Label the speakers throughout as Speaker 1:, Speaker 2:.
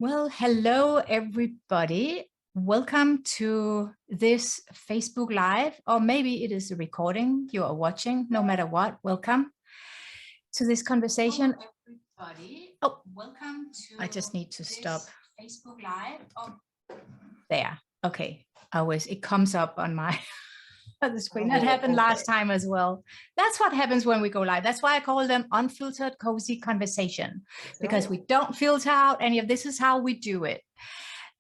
Speaker 1: Well, hello, everybody. Welcome to this Facebook Live, or maybe it is a recording you are watching, no matter what. Welcome to this conversation. Hello, everybody. Oh, welcome to I just need to stop Facebook Live. Oh, there. Okay. It comes up on my the screen. That happened last time as well. That's what happens when we go live. That's why I call them unfiltered, cozy conversation, because we don't filter out any of this. Is how we do it,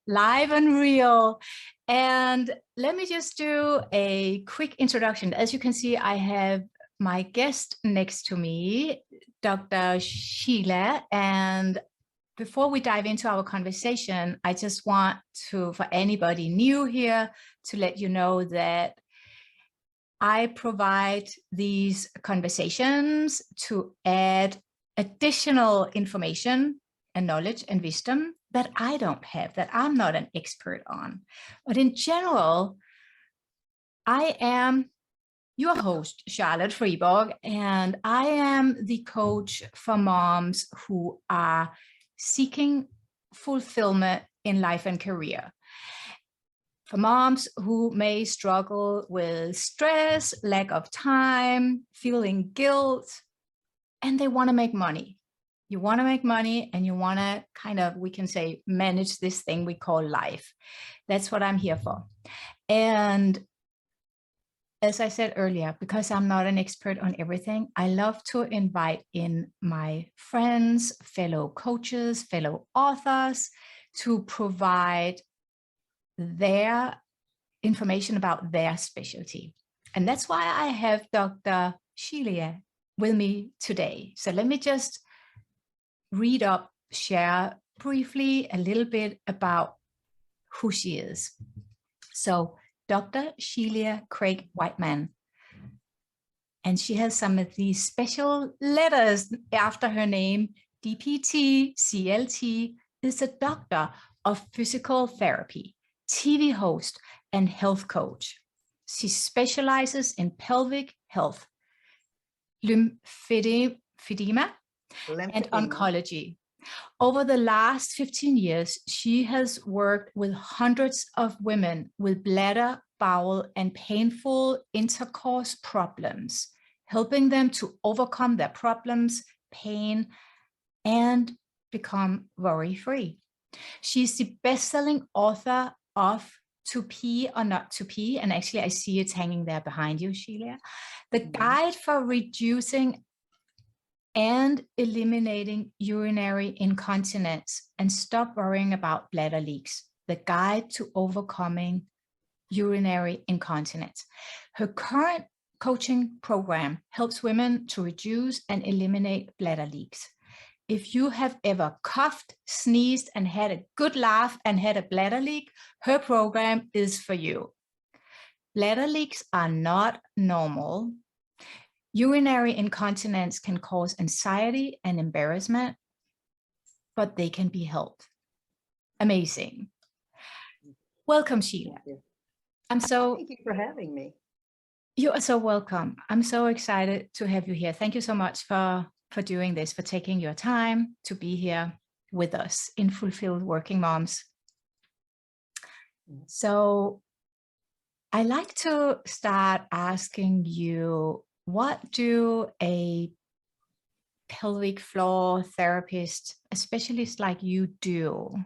Speaker 1: live and real. And let me just do a quick introduction. As you can see, I have my guest next to me, Dr. Sheila. And before we dive into our conversation, I just want to, for anybody new here, to let you know that I provide these conversations to add additional information and knowledge and wisdom that I don't have, that I'm not an expert on. But in general, I am your host, Charlotte Friborg, and I am the coach for moms who are seeking fulfillment in life and career. For moms who may struggle with stress, lack of time, feeling guilt, and they want to make money. You want to make money and you want to kind of, we can say, manage this thing we call life. That's what I'm here for. And as I said earlier, because I'm not an expert on everything, I love to invite in my friends, fellow coaches, fellow authors to provide their information about their specialty. And that's why I have Dr. Sheila with me today. So let me just share briefly a little bit about who she is. So Dr. Sheila Craig Whiteman, and she has some of these special letters after her name. DPT, CLT, is a doctor of physical therapy, TV host, and health coach. She specializes in pelvic health, lymphedema, and oncology. Over the last 15 years, she has worked with hundreds of women with bladder, bowel, and painful intercourse problems, helping them to overcome their problems, pain, and become worry-free. She's the best-selling author of To Pee or Not to Pee, and actually I see it's hanging there behind you, Sheila. The Guide for Reducing and Eliminating Urinary Incontinence and Stop Worrying about Bladder Leaks. The Guide to Overcoming Urinary Incontinence. Her current coaching program helps women to reduce and eliminate bladder leaks. If you have ever coughed, sneezed, and had a good laugh and had a bladder leak, her program is for you. Bladder leaks are not normal. Urinary incontinence can cause anxiety and embarrassment, but they can be helped. Amazing. Welcome, Sheila.
Speaker 2: Thank you for having me.
Speaker 1: You are so welcome. I'm so excited to have you here. Thank you so much for doing this, for taking your time to be here with us in Fulfilled Working Moms. So I like to start asking you, what do a pelvic floor therapist, a specialist like you, do?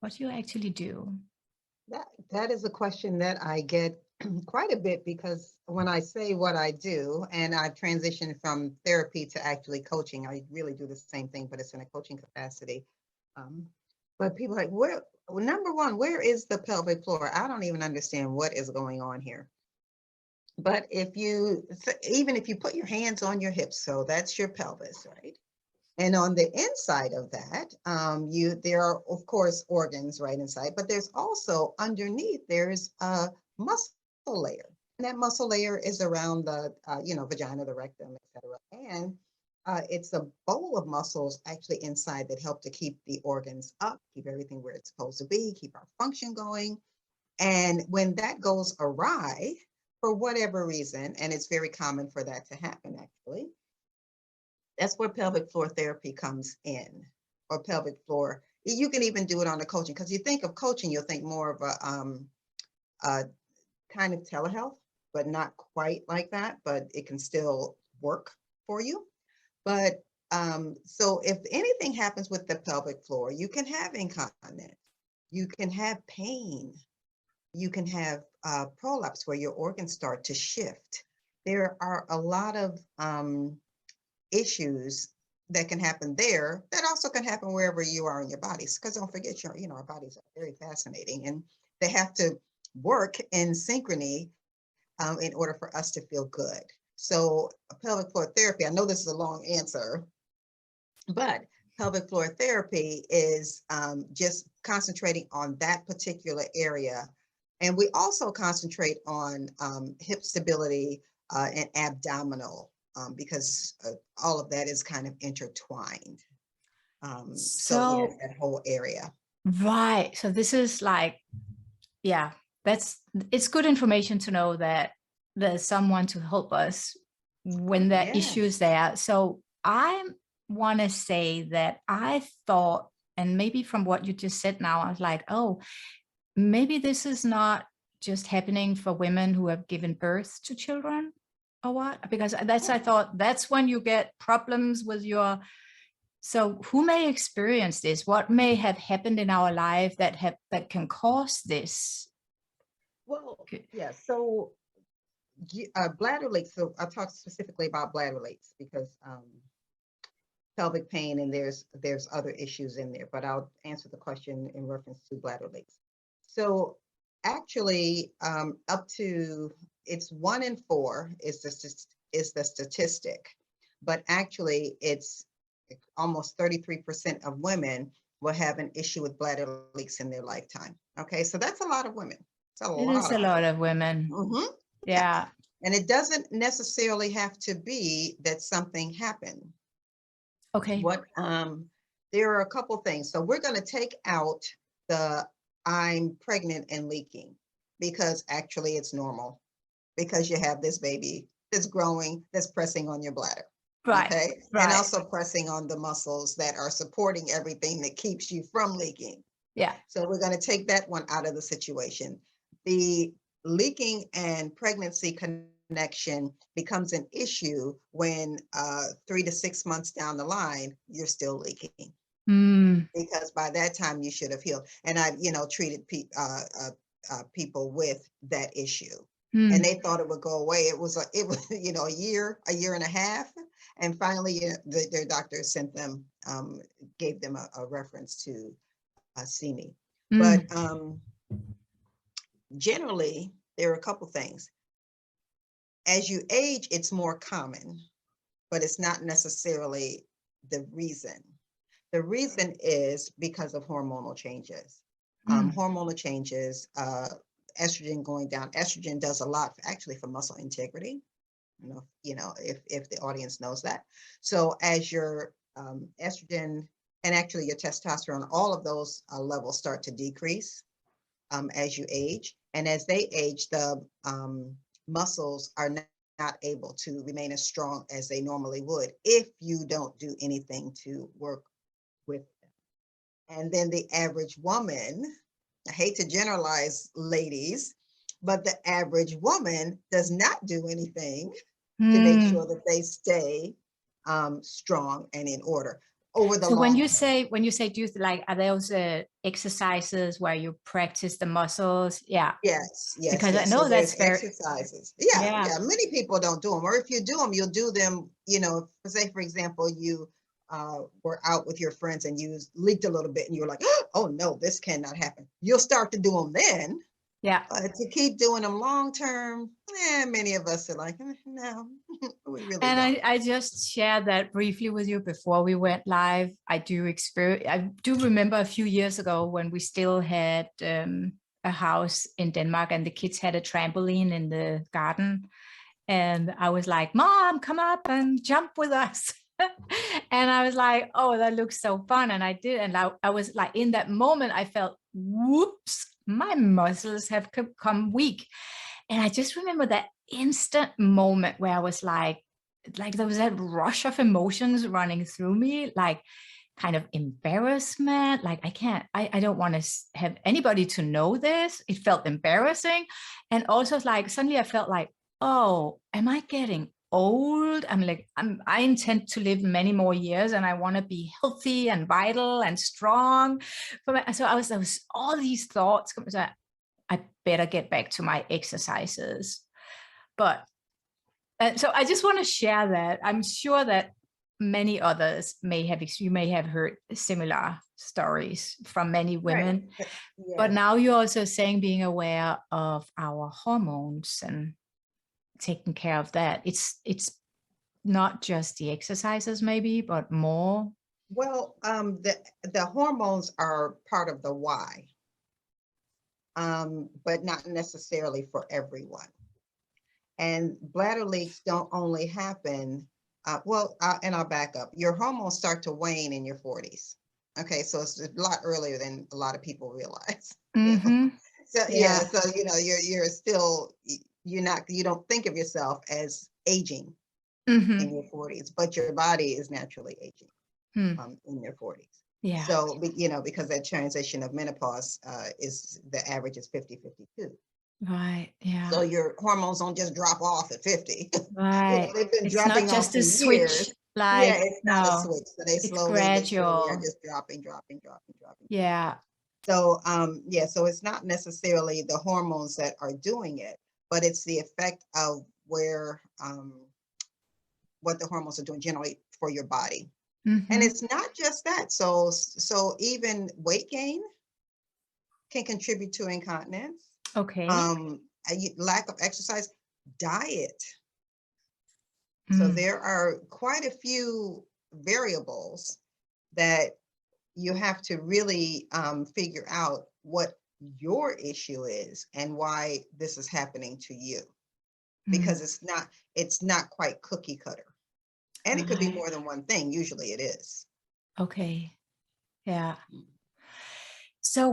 Speaker 1: What do you actually do?
Speaker 2: That is a question that I get quite a bit, because when I say what I do, and I've transitioned from therapy to actually coaching, I really do the same thing, but it's in a coaching capacity. But people are like, number one, where is the pelvic floor? I don't even understand what is going on here. But even if you put your hands on your hips, so that's your pelvis, right? And on the inside of that, there are, of course, organs right inside, but there's also underneath, there's a muscle layer. And that muscle layer is around the, vagina, the rectum, etc. And it's a bowl of muscles actually inside that help to keep the organs up, keep everything where it's supposed to be, keep our function going. And when that goes awry, for whatever reason, and it's very common for that to happen, actually, that's where pelvic floor therapy comes in, or pelvic floor You can even do it on the coaching, because you think of coaching, you'll think more of a kind of telehealth, but not quite like that, but it can still work for you. But so if anything happens with the pelvic floor, you can have incontinence, you can have pain, you can have prolapse where your organs start to shift. There are a lot of issues that can happen there that also can happen wherever you are in your bodies. Because don't forget, our bodies are very fascinating, and they have to work in synchrony in order for us to feel good. So pelvic floor therapy, I know this is a long answer, but pelvic floor therapy is just concentrating on that particular area. And we also concentrate on hip stability and abdominal, because all of that is kind of intertwined. So yes, that whole area.
Speaker 1: Right. So this is like, yeah, it's good information to know that there's someone to help us when there are issues there. So I want to say that I thought, and maybe from what you just said now, I was like, oh, maybe this is not just happening for women who have given birth to children or what? Because I thought that's when you get problems with your. So who may experience this? What may have happened in our life that can cause this?
Speaker 2: Well, yeah. So bladder leaks. So I'll talk specifically about bladder leaks because pelvic pain, and there's other issues in there, but I'll answer the question in reference to bladder leaks. So actually, up to it's 1 in 4 is the statistic, but actually it's almost 33% of women will have an issue with bladder leaks in their lifetime. Okay, so that's a lot of women.
Speaker 1: It is a lot of women.
Speaker 2: Mm-hmm.
Speaker 1: Yeah.
Speaker 2: And it doesn't necessarily have to be that something happened.
Speaker 1: Okay.
Speaker 2: There are a couple things. So we're going to take out the I'm pregnant and leaking, because actually it's normal, because you have this baby that's growing, that's pressing on your bladder.
Speaker 1: Right.
Speaker 2: Okay.
Speaker 1: Right.
Speaker 2: And also pressing on the muscles that are supporting everything that keeps you from leaking.
Speaker 1: Yeah.
Speaker 2: So we're going to take that one out of the situation. The leaking and pregnancy connection becomes an issue when 3 to 6 months down the line, you're still leaking. Because by that time you should have healed. And I've, treated people with that issue. And they thought it would go away. It was, a year and a half. And finally, their doctor sent them, gave them a reference to see me. But generally, there are a couple things. As you age, it's more common, but it's not necessarily the reason. The reason is because of hormonal changes. Hormonal changes, estrogen going down. Estrogen does a lot actually for muscle integrity. If the audience knows that. So as your estrogen and actually your testosterone, all of those levels start to decrease as you age. And as they age, the muscles are not able to remain as strong as they normally would if you don't do anything to work with them. And then the average woman, I hate to generalize, ladies, but the average woman does not do anything to make sure that they stay strong and in order over the long
Speaker 1: when you say, do you like, are those exercises where you practice the muscles? Yeah.
Speaker 2: Yes.
Speaker 1: Because I know
Speaker 2: so
Speaker 1: that's very
Speaker 2: exercises. Yeah. Many people don't do them, or if you do them, you'll do them, say, for example, you were out with your friends and you leaked a little bit and you were like, oh no, this cannot happen. You'll start to do them then.
Speaker 1: Yeah.
Speaker 2: To keep doing them long term, many of us are like, no, we really don't.
Speaker 1: I just shared that briefly with you before we went live. I do remember a few years ago when we still had a house in Denmark and the kids had a trampoline in the garden. And I was like, Mom, come up and jump with us. And I was like, oh, that looks so fun. And I did. And I was like, in that moment, I felt, whoops, my muscles have become weak. And I just remember that instant moment where I was like there was that rush of emotions running through me. Like kind of embarrassment. Like I don't want to have anybody to know this. It felt embarrassing. And also like suddenly I felt like, oh, am I getting old? I intend to live many more years and I want to be healthy and vital and strong. So there was all these thoughts. So I better get back to my exercises. But so I just want to share that. I'm sure that many others you may have heard similar stories from many women.
Speaker 2: Right.
Speaker 1: But
Speaker 2: Yeah.
Speaker 1: now you're also saying being aware of our hormones and taking care of that. It's not just the exercises maybe, but more.
Speaker 2: Well, the hormones are part of the why, but not necessarily for everyone. And bladder leaks don't only happen, and I'll back up. Your hormones start to wane in your 40s. Okay, so it's a lot earlier than a lot of people realize.
Speaker 1: Mm-hmm.
Speaker 2: So
Speaker 1: Yeah.
Speaker 2: so you're still you don't think of yourself as aging
Speaker 1: Mm-hmm.
Speaker 2: in your 40s, but your body is naturally aging in your 40s.
Speaker 1: Yeah.
Speaker 2: So because that transition of menopause is the average is 50-52.
Speaker 1: Right. Yeah.
Speaker 2: So your hormones don't just drop off at 50.
Speaker 1: Right.
Speaker 2: They've been
Speaker 1: It's not
Speaker 2: dropping off
Speaker 1: just
Speaker 2: for
Speaker 1: a
Speaker 2: years.
Speaker 1: switch,
Speaker 2: Yeah,
Speaker 1: like,
Speaker 2: it's not a
Speaker 1: no,
Speaker 2: switch. So they
Speaker 1: it's
Speaker 2: slowly but surely are
Speaker 1: gradual.
Speaker 2: just dropping.
Speaker 1: Yeah.
Speaker 2: So so it's not necessarily the hormones that are doing it, but it's the effect of where what the hormones are doing generally for your body.
Speaker 1: Mm-hmm.
Speaker 2: And it's not just that. So even weight gain can contribute to incontinence.
Speaker 1: Okay.
Speaker 2: Lack of exercise, diet. So
Speaker 1: Mm.
Speaker 2: there are quite a few variables that you have to really figure out what your issue is and why this is happening to you, because it's not quite cookie cutter, and it could be
Speaker 1: Right.
Speaker 2: more than one thing. Usually it is.
Speaker 1: Okay. Yeah. So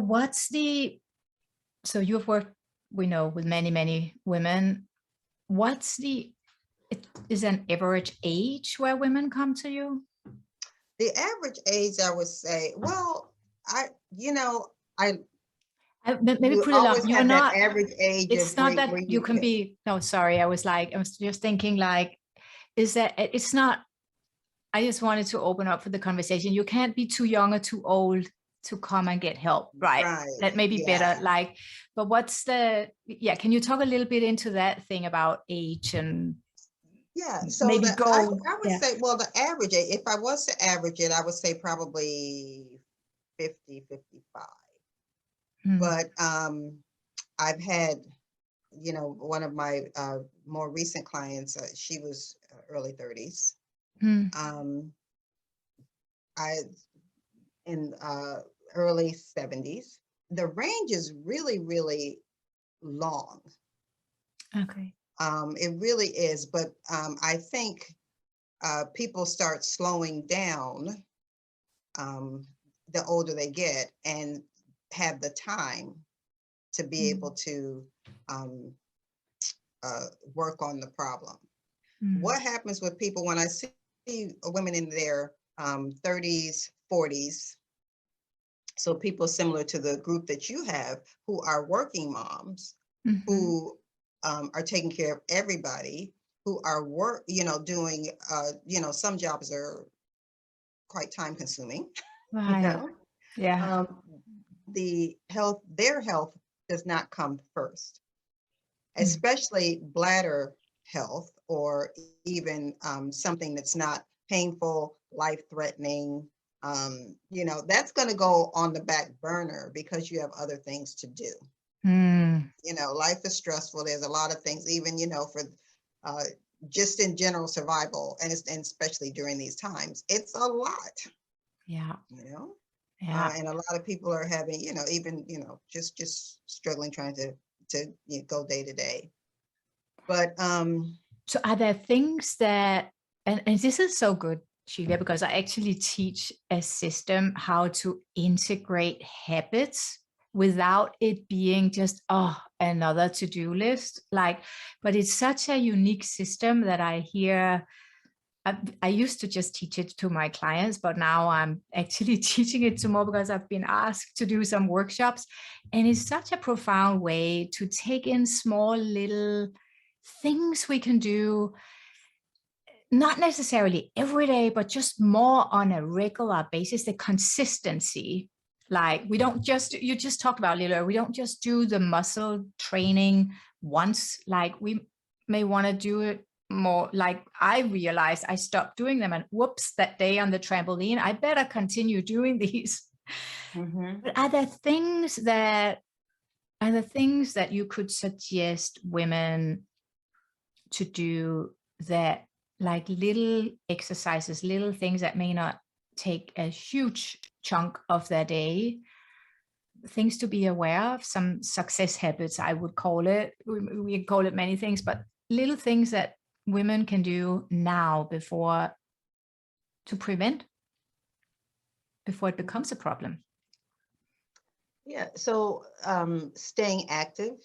Speaker 1: so you've worked, we know, with many women. Is an average age where women come to you?
Speaker 2: The average age, I would say, well, I
Speaker 1: Maybe
Speaker 2: you
Speaker 1: put it up.
Speaker 2: always
Speaker 1: You're
Speaker 2: have that
Speaker 1: not,
Speaker 2: average age of
Speaker 1: it's not that
Speaker 2: where
Speaker 1: you
Speaker 2: you
Speaker 1: can
Speaker 2: can.
Speaker 1: be, no, sorry. I was just thinking like, is that it's not, I just wanted to open up for the conversation. You can't be too young or too old to come and get help, right?
Speaker 2: Right.
Speaker 1: That may be better.
Speaker 2: Yeah.
Speaker 1: Like, but can you talk a little bit into that thing about age and
Speaker 2: Yeah, so
Speaker 1: maybe
Speaker 2: I
Speaker 1: go,
Speaker 2: would
Speaker 1: yeah.
Speaker 2: say, well, the average, if I was to average it, I would say probably 50-55. But I've had, one of my more recent clients, she was early 30s. Um, I in early 70s. The range is really, really long.
Speaker 1: Okay.
Speaker 2: It really is, but I think people start slowing down the older they get and have the time to be able to work on the problem. What happens with people when I see women in their 30s, 40s, so people similar to the group that you have who are working moms, who are taking care of everybody, who are doing, some jobs are quite time consuming,
Speaker 1: Right. Yeah.
Speaker 2: their health does not come first, especially bladder health, or even something that's not painful, life-threatening. That's going to go on the back burner because you have other things to do. Life is stressful. There's a lot of things, even, for just in general survival, and especially during these times, it's a lot.
Speaker 1: Yeah.
Speaker 2: And a lot of people are having, even, just struggling, trying to go day to day. But
Speaker 1: so are there things that, and this is so good, Sheila, because I actually teach a system how to integrate habits without it being just, another to-do list. But it's such a unique system that I hear I used to just teach it to my clients, but now I'm actually teaching it to more because I've been asked to do some workshops. And it's such a profound way to take in small little things we can do, not necessarily every day, but just more on a regular basis, the consistency. Like we don't just, you just talked about, Lila, we don't just do the muscle training once. Like we may want to do it more. Like I realized I stopped doing them and whoops, that day on the trampoline, I better continue doing these. But are there things that you could suggest women to do, that like little exercises, little things that may not take a huge chunk of their day, things to be aware of, some success habits, I would call it. We call it many things, but little things that women can do now before to prevent, before it becomes a problem.
Speaker 2: Yeah, so staying active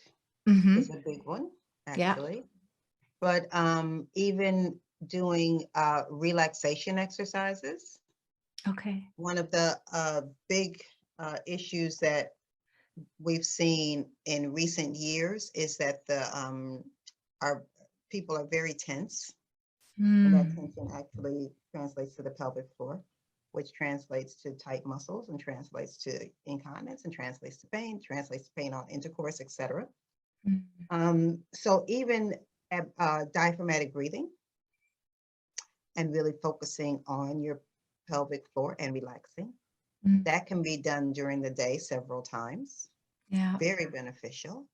Speaker 2: is a big one, actually. Yeah. But even doing relaxation exercises.
Speaker 1: Okay.
Speaker 2: One of the big issues that we've seen in recent years is that our people are very tense. And that tension actually translates to the pelvic floor, which translates to tight muscles and translates to incontinence and translates to pain on intercourse, etc. So even diaphragmatic breathing and really focusing on your pelvic floor and relaxing, that can be done during the day several times. Yeah, very beneficial.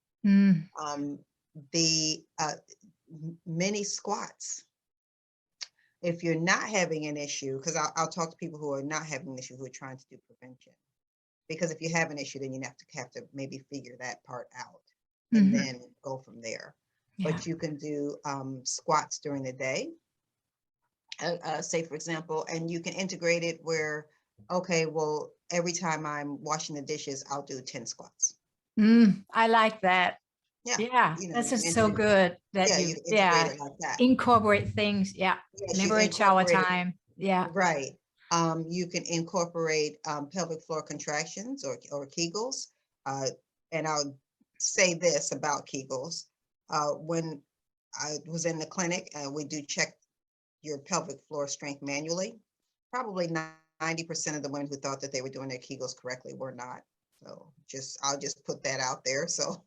Speaker 2: The mini squats. If you're not having an issue, because I'll talk to people who are not having an issue, who are trying to do prevention. Because if you have an issue, then you have to maybe figure that part out and then go from there. Yeah. But you can do squats during the day, say for example, and you can integrate it where, okay, well, every time I'm washing the dishes, I'll do 10 squats.
Speaker 1: I like that. Yeah, yeah, you know, that's just so good that you integrate it like that. Incorporate things. Yeah, yes, liberate shower time. Yeah,
Speaker 2: right. You can incorporate pelvic floor contractions or Kegels. And I'll say this about Kegels. When I was in the clinic, we do check your pelvic floor strength manually. Probably 90% of the women who thought that they were doing their Kegels correctly were not. So I'll just put that out there. So,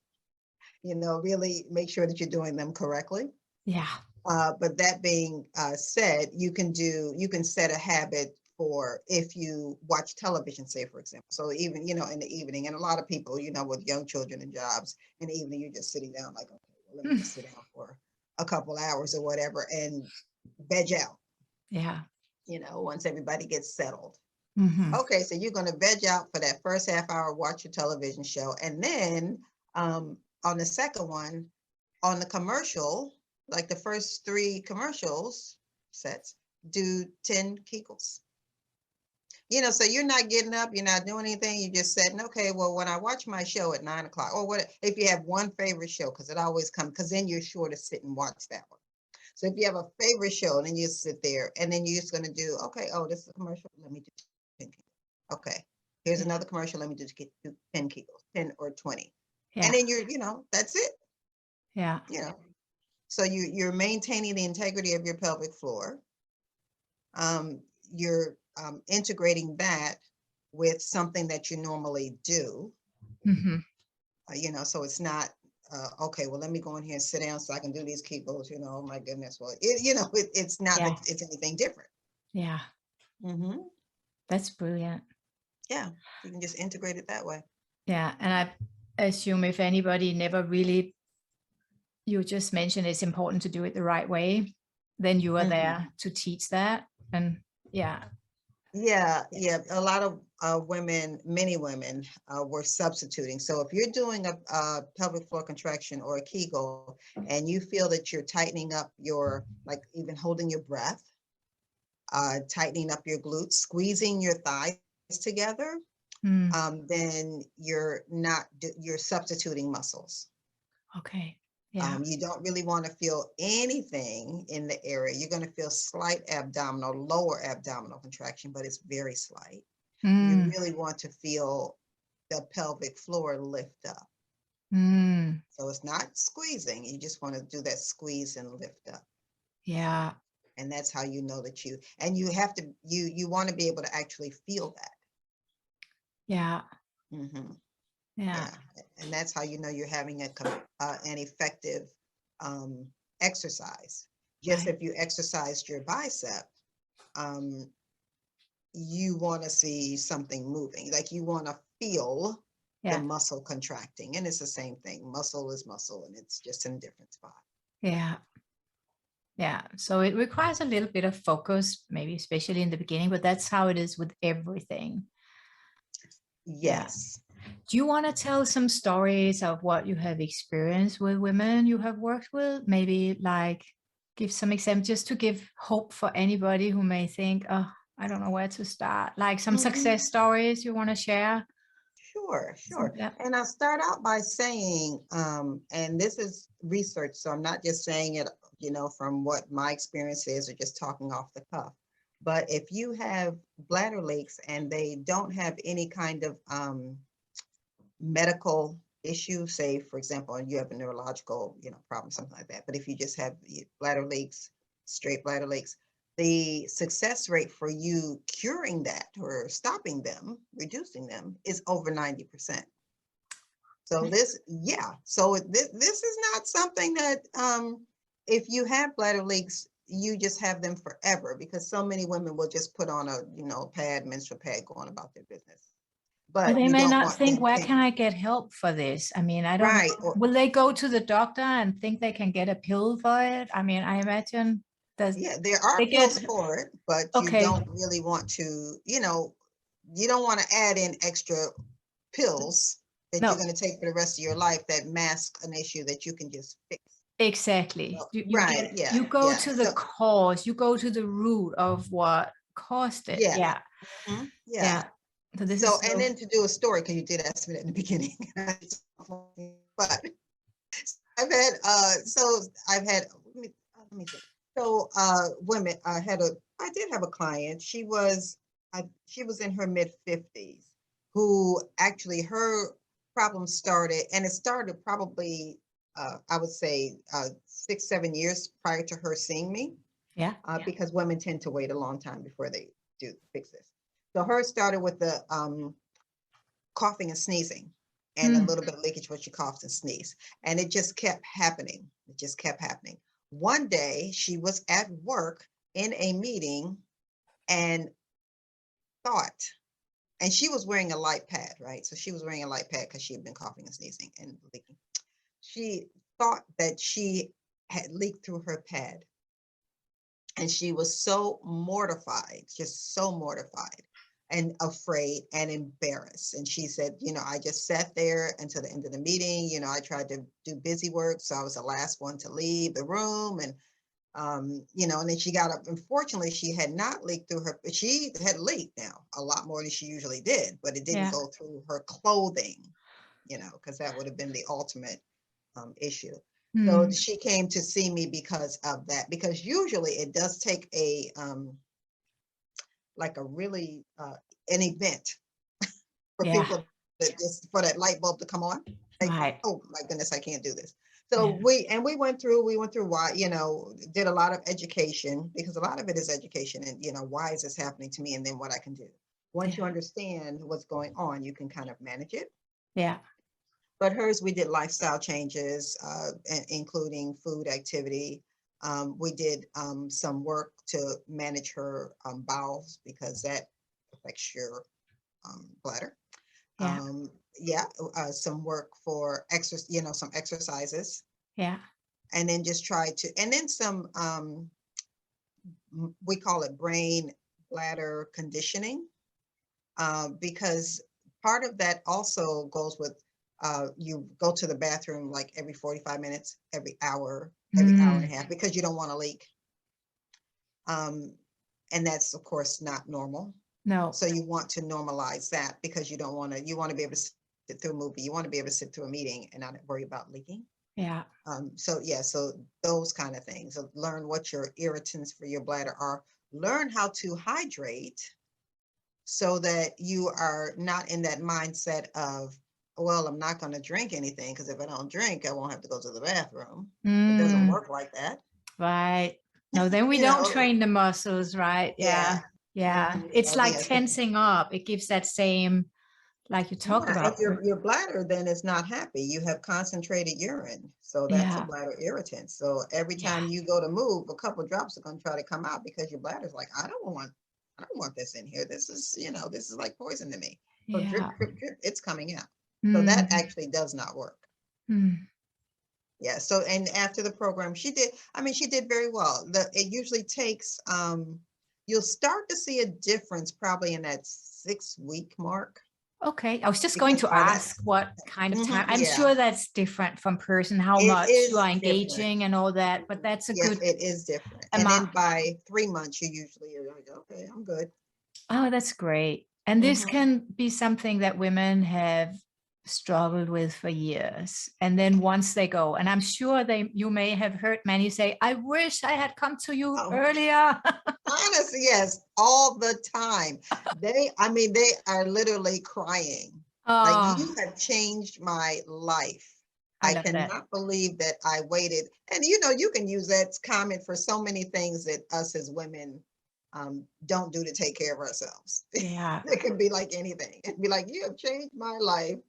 Speaker 2: you know, really make sure that you're doing them correctly.
Speaker 1: Yeah.
Speaker 2: But that being said, you can set a habit for if you watch television, say, for example. So even, you know, in the evening, and a lot of people, you know, with young children and jobs, in the evening, you're just sitting down like, okay, well, let me just sit down for a couple hours or whatever and veg out.
Speaker 1: Yeah.
Speaker 2: You know, once everybody gets settled. Okay, so you're going to veg out for that first half hour, watch your television show. And then on the second one, on the commercial, like the first 3 commercials sets, do 10 Kegels. You know, so you're not getting up, you're not doing anything, you're just sitting, okay, well, when I watch my show at 9 o'clock, or what, if you have one favorite show, because it always comes, because then you're sure to sit and watch that one. So if you have a favorite show, then you sit there, and then you're just going to do, okay, oh, this is a commercial, let me do 10 Kegels. Okay, here's another commercial, let me do 10 Kegels, 10 or 20. Yeah. And then you're, you know, that's it.
Speaker 1: Yeah.
Speaker 2: You know, so you're maintaining the integrity of your pelvic floor. You're integrating that with something that you normally do. You know, so it's not, okay, well, let me go in here and sit down so I can do these Kegels, you know, oh my goodness. Well, you know, it's not that it's anything different.
Speaker 1: Yeah. That's brilliant.
Speaker 2: Yeah, you can just integrate it that way.
Speaker 1: Yeah, and I assume if anybody never really, you just mentioned it's important to do it the right way, then you are there to teach that. And yeah.
Speaker 2: A lot of women, many women were substituting. So if you're doing a pelvic floor contraction or a Kegel, and you feel that you're tightening up your, like even holding your breath, tightening up your glutes, squeezing your thighs together, then you're substituting muscles.
Speaker 1: Okay. Yeah.
Speaker 2: You don't really want to feel anything in the area. You're going to feel slight abdominal, lower abdominal contraction, but it's very slight. You
Speaker 1: Mm.
Speaker 2: really want to feel the pelvic floor lift up.
Speaker 1: Mm.
Speaker 2: So it's not squeezing. You just want to do that squeeze and lift up.
Speaker 1: Yeah.
Speaker 2: And that's how you know that you have to, you want to be able to actually feel that.
Speaker 1: Yeah.
Speaker 2: Mm-hmm.
Speaker 1: Yeah.
Speaker 2: Yeah. And that's how you know you're having an effective exercise. Just
Speaker 1: Right.
Speaker 2: if you exercised your bicep, um, you want to see something moving, like you want to feel the
Speaker 1: Yeah.
Speaker 2: muscle contracting. And it's the same thing. Muscle is muscle, and it's just in a different spot.
Speaker 1: Yeah. Yeah. So it requires a little bit of focus, maybe especially in the beginning, but that's how it is with everything. Yeah.
Speaker 2: Yes.
Speaker 1: Do you want to tell some stories of what you have experienced with women you have worked with? Maybe like give some examples just to give hope for anybody who may think, oh, I don't know where to start. Like some success
Speaker 2: Mm-hmm.
Speaker 1: stories you want to share?
Speaker 2: Sure,
Speaker 1: Some,
Speaker 2: sure.
Speaker 1: yeah.
Speaker 2: And I'll start out by saying, and this is research, so I'm not just saying it, from what my experience is or just talking off the cuff. But if you have bladder leaks and they don't have any kind of medical issue, say, for example, you have a neurological, problem, something like that. But if you just have bladder leaks, straight bladder leaks, the success rate for you curing that or stopping them, reducing them, is over 90%. So this is not something that if you have bladder leaks, you just have them forever, because so many women will just put on a, pad, menstrual pad, going about their business.
Speaker 1: Or
Speaker 2: But
Speaker 1: they
Speaker 2: you
Speaker 1: may
Speaker 2: don't
Speaker 1: not
Speaker 2: want
Speaker 1: think,
Speaker 2: them
Speaker 1: where can
Speaker 2: thinking,
Speaker 1: I get help for this? I mean, I don't
Speaker 2: right,
Speaker 1: know. Will they go to the doctor and think they can get a pill for it? I mean, I imagine does
Speaker 2: yeah, there are
Speaker 1: they
Speaker 2: pills
Speaker 1: get
Speaker 2: for it, but you
Speaker 1: okay.
Speaker 2: don't really want to, you don't want to add in extra pills that you're
Speaker 1: No,
Speaker 2: going to take for the rest of your life that mask an issue that you can just fix.
Speaker 1: exactly.
Speaker 2: So,
Speaker 1: You
Speaker 2: right,
Speaker 1: get
Speaker 2: yeah,
Speaker 1: you go
Speaker 2: yeah.
Speaker 1: to the
Speaker 2: So,
Speaker 1: cause, you go to the root of what caused it.
Speaker 2: yeah,
Speaker 1: Yeah.
Speaker 2: yeah.
Speaker 1: Yeah. So this
Speaker 2: So,
Speaker 1: is
Speaker 2: and
Speaker 1: so
Speaker 2: then to do a story, because you did ask me that in the beginning, but I've had, let me think. So, women, I did have a client. She was in her mid 50s, who actually her problem started, and it started probably, I would say, 6, 7 years prior to her seeing me,
Speaker 1: yeah.
Speaker 2: because women tend to wait a long time before they do fix this. So hers started with the coughing and sneezing, and a
Speaker 1: Mm,
Speaker 2: little bit of leakage when she coughs and sneezes. And it just kept happening. It just kept happening. One day she was at work in a meeting and thought, and she was wearing a light pad, right? So she was wearing a light pad because she had been coughing and sneezing and leaking. She thought that she had leaked through her pad. And she was so mortified, just so mortified and afraid and embarrassed. And she said, I just sat there until the end of the meeting. I tried to do busy work, so I was the last one to leave the room. And, and then she got up. Unfortunately, she had not leaked through her, she had leaked now a lot more than she usually did, but it didn't
Speaker 1: yeah.
Speaker 2: go through her clothing, because that would have been the ultimate issue. So
Speaker 1: Mm,
Speaker 2: she came to see me because of that, because usually it does take a like a really an event for
Speaker 1: yeah.
Speaker 2: people that just for that light bulb to come on. Like,
Speaker 1: Right.
Speaker 2: oh my goodness, I can't do this. So
Speaker 1: Yeah.
Speaker 2: we went through why, did a lot of education, because a lot of it is education, and why is this happening to me, and then what I can do. Once you
Speaker 1: Yeah.
Speaker 2: understand what's going on, you can kind of manage it.
Speaker 1: Yeah.
Speaker 2: But hers, we did lifestyle changes, including food activity. We did some work to manage her bowels, because that affects your bladder.
Speaker 1: Yeah.
Speaker 2: Yeah, some work for some exercises,
Speaker 1: Yeah.
Speaker 2: and then just try to, and then some, we call it brain bladder conditioning, because part of that also goes with you go to the bathroom like every 45 minutes, every hour and
Speaker 1: Mm,
Speaker 2: a half, because you don't want to leak. Um, and that's, of course, not normal.
Speaker 1: no.
Speaker 2: So you want to normalize that, because you want to be able to sit through a movie. You want to be able to sit through a meeting and not worry about leaking.
Speaker 1: Yeah.
Speaker 2: So yeah, so those kind of things. So learn what your irritants for your bladder are. Learn how to hydrate so that you are not in that mindset of, well, I'm not going to drink anything because if I don't drink, I won't have to go to the bathroom. It doesn't
Speaker 1: Mm,
Speaker 2: work like that.
Speaker 1: right. No, then we
Speaker 2: You
Speaker 1: don't
Speaker 2: know,
Speaker 1: train the muscles, right?
Speaker 2: yeah.
Speaker 1: Yeah. Yeah. It's
Speaker 2: So
Speaker 1: like
Speaker 2: yes,
Speaker 1: tensing up. It gives that same, like you talk
Speaker 2: yeah, and
Speaker 1: about.
Speaker 2: your bladder then is not happy. You have concentrated urine, so that's a
Speaker 1: Yeah.
Speaker 2: bladder irritant. So every
Speaker 1: Yeah.
Speaker 2: time you go to move, a couple of drops are going to try to come out because your bladder's like, I don't want this in here. This is, this is like poison to me. So
Speaker 1: Yeah.
Speaker 2: drip, drip, drip, it's coming out. So that
Speaker 1: Mm,
Speaker 2: actually does not work.
Speaker 1: mm.
Speaker 2: Yeah. So and after the program, she did very well. It usually takes you'll start to see a difference probably in that 6-week mark
Speaker 1: Okay. I was just going
Speaker 2: because
Speaker 1: to
Speaker 2: by that.
Speaker 1: ask what kind of time. I'm
Speaker 2: Yeah.
Speaker 1: sure that's different from person, how
Speaker 2: It
Speaker 1: much you
Speaker 2: is
Speaker 1: are
Speaker 2: different.
Speaker 1: engaging and all that, but that's a
Speaker 2: Yes,
Speaker 1: good
Speaker 2: it is different. And then
Speaker 1: amount.
Speaker 2: by 3 months, you usually are like, okay, I'm good.
Speaker 1: Oh, that's great. And this
Speaker 2: Hmm.
Speaker 1: can be something that women have struggled with for years. And then once they go, and I'm sure you may have heard many say, I wish I had come to you
Speaker 2: Oh,
Speaker 1: earlier.
Speaker 2: honestly, yes, all the time. They are literally crying. Like, you
Speaker 1: Oh,
Speaker 2: have changed my life.
Speaker 1: I
Speaker 2: I
Speaker 1: love that.
Speaker 2: cannot believe that I waited. And you can use that comment for so many things that us as women don't do to take care of ourselves.
Speaker 1: Yeah.
Speaker 2: It could be like anything. It'd be like, you have changed my life.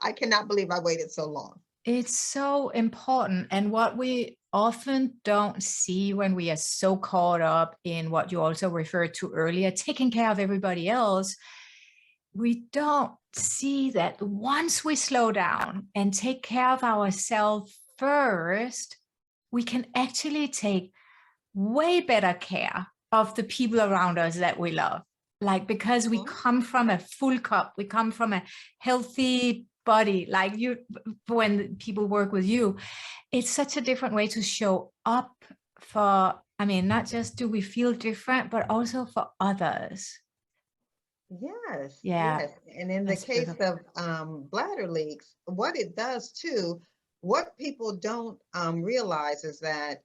Speaker 2: I cannot believe I waited so long.
Speaker 1: It's so important. And what we often don't see when we are so caught up in what you also referred to earlier, taking care of everybody else, we don't see that once we slow down and take care of ourselves first, we can actually take way better care of the people around us that we love. Like, because we
Speaker 2: Mhm.
Speaker 1: come from a full cup, we come from a healthy body, like you, when people work with you, it's such a different way to show up for, I mean, not just do we feel different, but also for others.
Speaker 2: Yes,
Speaker 1: Yeah,
Speaker 2: yes. And in the
Speaker 1: that's
Speaker 2: case
Speaker 1: beautiful.
Speaker 2: of bladder leaks, what it does too, what people don't realize is that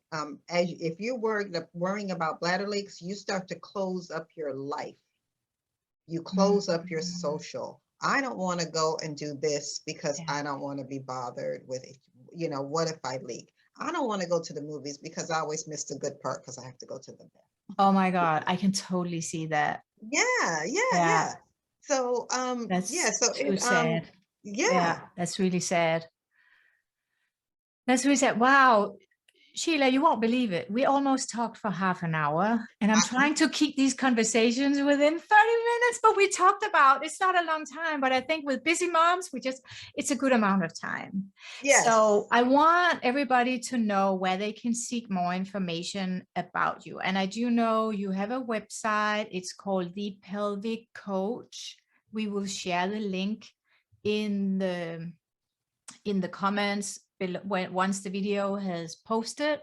Speaker 2: if you're worrying about bladder leaks, you start to close up your life. You close up your
Speaker 1: Mm,
Speaker 2: social. I don't want to go and do this because
Speaker 1: yeah.
Speaker 2: I don't want to be bothered with it. What if I leak? I don't want to go to the movies because I always miss the good part because I have to go to the bed.
Speaker 1: Oh my God, I can totally see that.
Speaker 2: Yeah, yeah,
Speaker 1: Yeah,
Speaker 2: yeah. So, yeah,
Speaker 1: that's
Speaker 2: so
Speaker 1: too sad.
Speaker 2: yeah.
Speaker 1: Yeah, that's really sad. That's really sad. Wow, Sheila, you won't believe it. We almost talked for half an hour, and I'm
Speaker 2: I,
Speaker 1: trying to keep these conversations within 30 minutes, but we talked about it's not a long time, but I think with busy moms, it's a good amount of time.
Speaker 2: yes,
Speaker 1: So I want everybody to know where they can seek more information about you. And I do know you have a website, it's called The Pelvic Coach. We will share the link in the comments once the video has posted.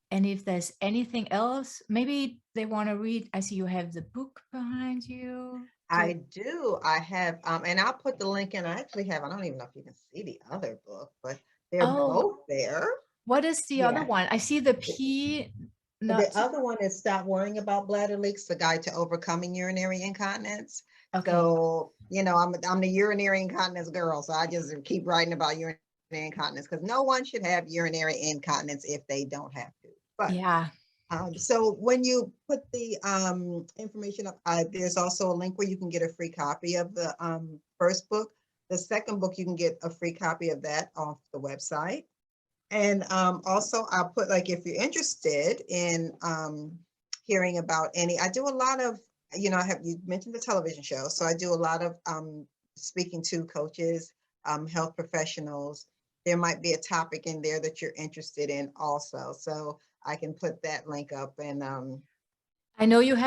Speaker 1: And if there's anything else, maybe they want to read. I see you have the book behind you.
Speaker 2: I do. I have, and I'll put the link in. I don't even know if you can see the other book, but they're
Speaker 1: Oh,
Speaker 2: both there.
Speaker 1: what is the other
Speaker 2: Yeah.
Speaker 1: one? I see the P.
Speaker 2: The
Speaker 1: Not
Speaker 2: other one is Stop Worrying About Bladder Leaks, the guide to overcoming urinary incontinence.
Speaker 1: okay.
Speaker 2: So, I'm the urinary incontinence girl. So I just keep writing about urinary incontinence because no one should have urinary incontinence if they don't have to. But
Speaker 1: Yeah.
Speaker 2: so when you put the information up, there's also a link where you can get a free copy of the first book. The second book, you can get a free copy of that off the website. And also I'll put, like, if you're interested in hearing about I do a lot of, you mentioned the television show. So I do a lot of speaking to coaches, health professionals. There might be a topic in there that you're interested in also. So I can put that link up and
Speaker 1: I know you have